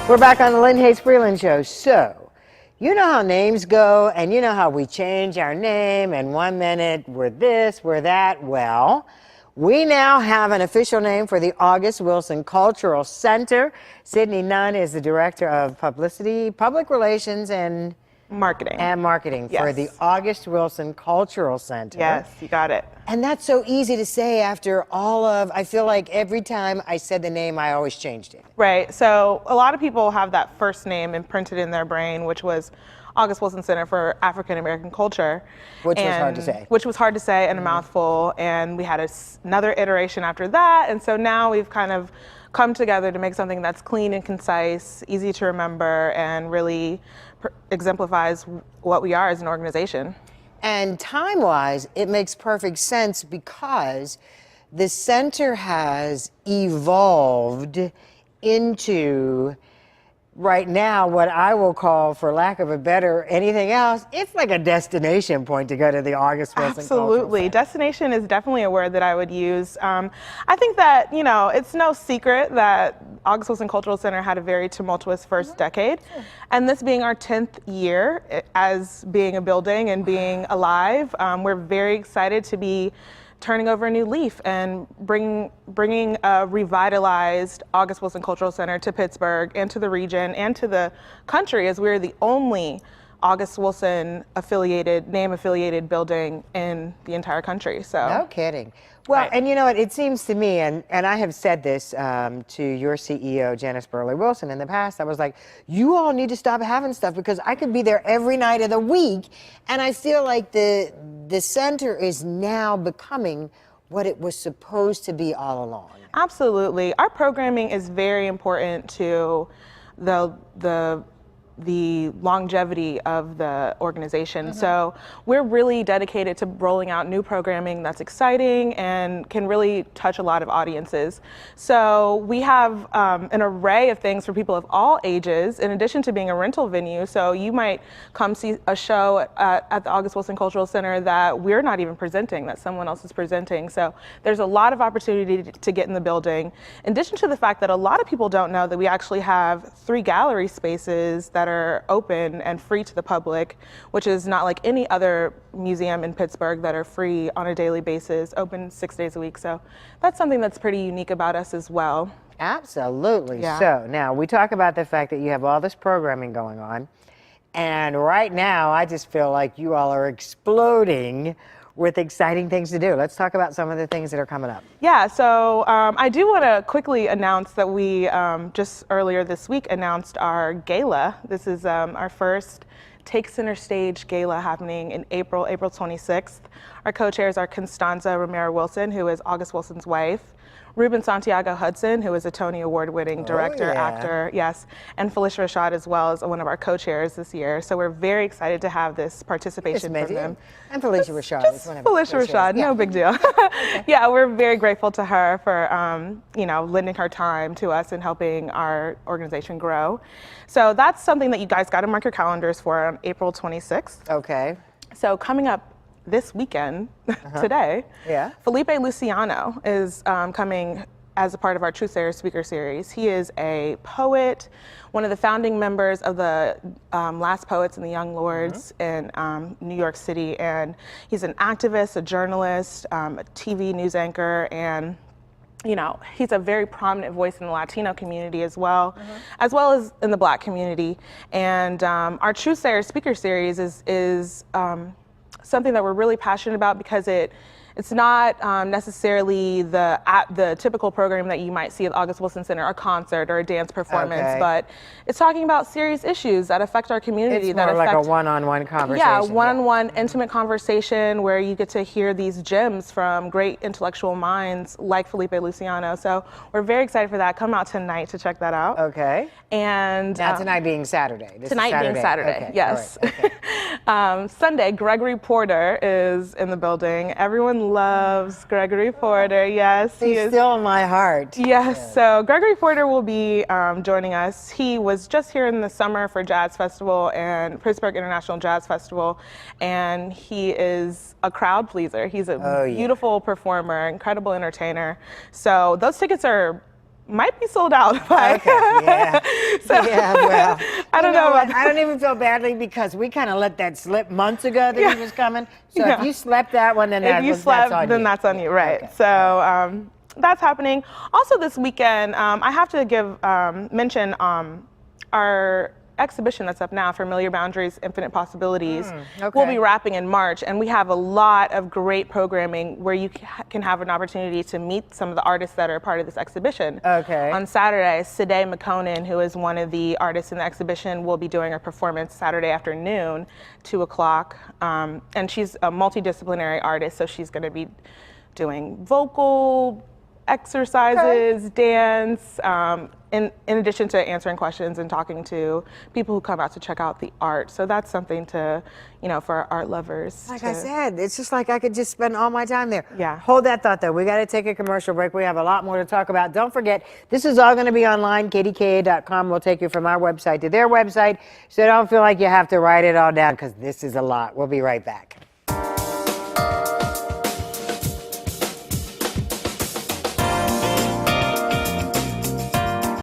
We're back on the Lynn Hayes Freeland Show. So, you know how names go, and you know how we change our name, and 1 minute we're this, we're that. Well, we now have an official name for the August Wilson Cultural Center. Sydney Nunn is the Director of Publicity, Public Relations, and Marketing. Yes. For the August Wilson Cultural Center. Yes, you got it. And that's so easy to say after all of, I feel like every time I said the name, I always changed it. Right, so a lot of people have that first name imprinted in their brain, which was August Wilson Center for African American Culture. Which was hard to say. Which was hard to say and a mouthful, and we had another iteration after that, and so now we've kind of come together to make something that's clean and concise, easy to remember, and really exemplifies what we are as an organization. And time-wise, it makes perfect sense because the center has evolved into, right now, what I will call, for lack of a better anything else, it's like a destination point to go to the August Wilson Absolutely. Destination is definitely a word that I would use. I think that, you know, it's no secret that August Wilson Cultural Center had a very tumultuous first decade. And this being our 10th year as being a building and being alive, we're very excited to be turning over a new leaf and bringing a revitalized August Wilson Cultural Center to Pittsburgh and to the region and to the country, as we're the only August Wilson name affiliated building in the entire country. So No kidding. Well, Right. And you know what, it seems to me, and I have said this to your CEO, Janice Burley Wilson, in the past, I was like, you all need to stop having stuff because I could be there every night of the week, and I feel like the center is now becoming what it was supposed to be all along. Absolutely. Our programming is very important to the longevity of the organization. So we're really dedicated to rolling out new programming that's exciting and can really touch a lot of audiences. So we have an array of things for people of all ages, in addition to being a rental venue. So you might come see a show at the August Wilson Cultural Center that we're not even presenting, that someone else is presenting. So there's a lot of opportunity to get in the building. In addition to the fact that a lot of people don't know that we actually have 3 gallery spaces that are open and free to the public, which is not like any other museum in Pittsburgh that are free on a daily basis, open 6 days a week. So that's something that's pretty unique about us as well. Absolutely. Yeah. So now we talk about the fact that you have all this programming going on, and right now I just feel like you all are exploding with exciting things to do. Let's talk about some of the things that are coming up. Yeah, so I do want to quickly announce that we just earlier this week announced our gala. This is our first Take Center Stage gala happening in April 26th. Our co-chairs are Constanza Romero Wilson, who is August Wilson's wife, Ruben Santiago Hudson, who is a Tony Award-winning director, actor, yes, and Phylicia Rashad as well as one of our co-chairs this year. So we're very excited to have this participation from them. And Phylicia Rashad is one of our Phylicia Rashad, no big deal. Yeah, we're very grateful to her for you know, lending her time to us and helping our organization grow. So that's something that you guys got to mark your calendars for on April 26th. Okay. So coming up this weekend, today, Felipe Luciano is coming as a part of our Truth Sayer Speaker Series. He is a poet, one of the founding members of the Last Poets and the Young Lords in New York City, and he's an activist, a journalist, a TV news anchor, and you know, he's a very prominent voice in the Latino community as well as in the Black community. And our Truth Sayer Speaker Series is something that we're really passionate about because it's not necessarily the typical program that you might see at August Wilson Center, a concert or a dance performance, but it's talking about serious issues that affect our community. It's more like a one-on-one conversation. Yeah, one-on-one intimate conversation where you get to hear these gems from great intellectual minds like Felipe Luciano. So we're very excited for that. Come out tonight to check that out. Okay. And now tonight being Saturday. Tonight being Saturday, okay. yes. Right. Okay. Sunday, Gregory Porter is in the building. Everyone loves Gregory Porter. Yes, He's still in my heart. Yes, so Gregory Porter will be joining us. He was just here in the summer for Jazz Festival and Pittsburgh International Jazz Festival, and he is a crowd pleaser. He's a beautiful performer, incredible entertainer. So those tickets are might be sold out. Okay, yeah. So, yeah, well, I don't know about I don't even feel badly because we kind of let that slip months ago that he was coming. So if you slept that one, then that's on you. That's on you, right? Okay. So that's happening. Also this weekend, I have to give mention our exhibition that's up now, Familiar Boundaries, Infinite Possibilities, will be wrapping in March, and we have a lot of great programming where you can have an opportunity to meet some of the artists that are part of this exhibition. Okay. On Saturday, Sade McConan, who is one of the artists in the exhibition, will be doing a performance Saturday afternoon, 2 o'clock, and she's a multidisciplinary artist, so she's going to be doing vocal exercises, dance, in addition to answering questions and talking to people who come out to check out the art. So that's something to, for our art lovers. Like I said, it's just like I could just spend all my time there. Yeah. Hold that thought though. We got to take a commercial break. We have a lot more to talk about. Don't forget, this is all going to be online. KDKA.com will take you from our website to their website. So don't feel like you have to write it all down because this is a lot. We'll be right back.